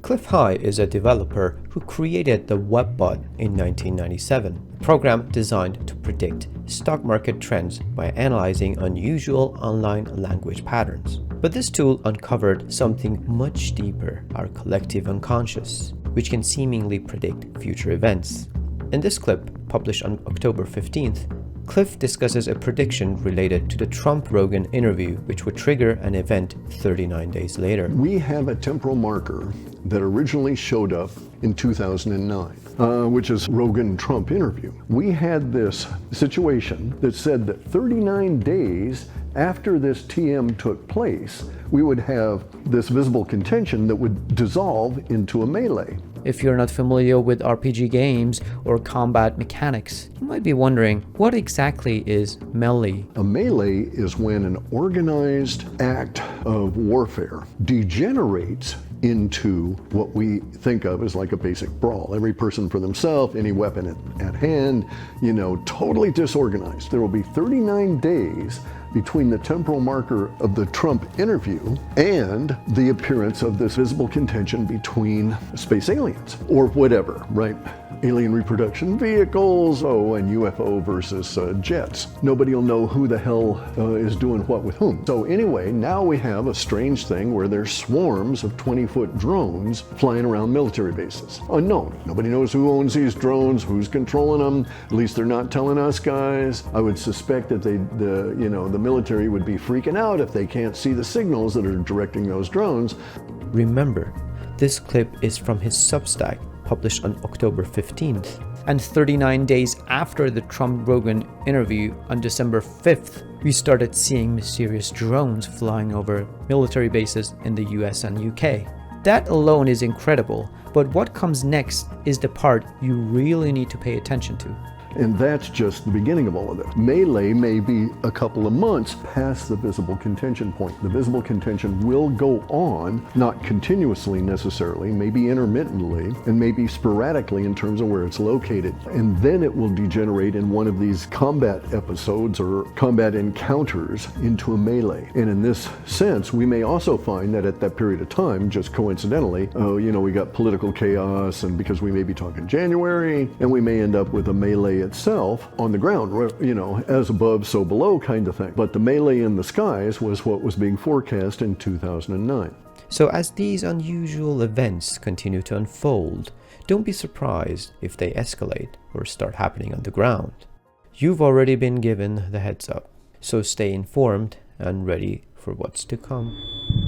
Cliff High is a developer who created the WebBot in 1997, a program designed to predict stock market trends by analyzing unusual online language patterns. But this tool uncovered something much deeper, our collective unconscious, which can seemingly predict future events. In this clip, published on October 15th, Cliff discusses a prediction related to the Trump-Rogan interview, which would trigger an event 39 days later. We have a temporal marker that originally showed up in 2009, which is Rogan-Trump interview. We had this situation that said that 39 days after this TM took place, we would have this visible contention that would dissolve into a melee. If you're not familiar with RPG games or combat mechanics, you might be wondering, what exactly is melee? A melee is when an organized act of warfare degenerates into what we think of as like a basic brawl. Every person for themselves, any weapon at hand, totally disorganized. There will be 39 days between the temporal marker of the Trump interview and the appearance of this visible contention between space aliens or whatever, right? Alien reproduction vehicles, and UFO versus jets. Nobody will know who the hell is doing what with whom. So anyway, now we have a strange thing where there's swarms of 20-foot drones flying around military bases. Unknown. Nobody knows who owns these drones, who's controlling them. At least they're not telling us guys. I would suspect that the military would be freaking out if they can't see the signals that are directing those drones. Remember, this clip is from his Substack, published on October 15th. And 39 days after the Trump-Rogan interview on December 5th, we started seeing mysterious drones flying over military bases in the US and UK. That alone is incredible, but what comes next is the part you really need to pay attention to. And that's just the beginning of all of this. Melee may be a couple of months past the visible contention point. The visible contention will go on, not continuously necessarily, maybe intermittently, and maybe sporadically in terms of where it's located. And then it will degenerate in one of these combat episodes or combat encounters into a melee. And in this sense, we may also find that at that period of time, just coincidentally, we got political chaos, and because we may be talking January, and we may end up with a melee itself on the ground, as above, so below kind of thing. But the melee in the skies was what was being forecast in 2009. So as these unusual events continue to unfold, don't be surprised if they escalate or start happening on the ground. You've already been given the heads up, so stay informed and ready for what's to come.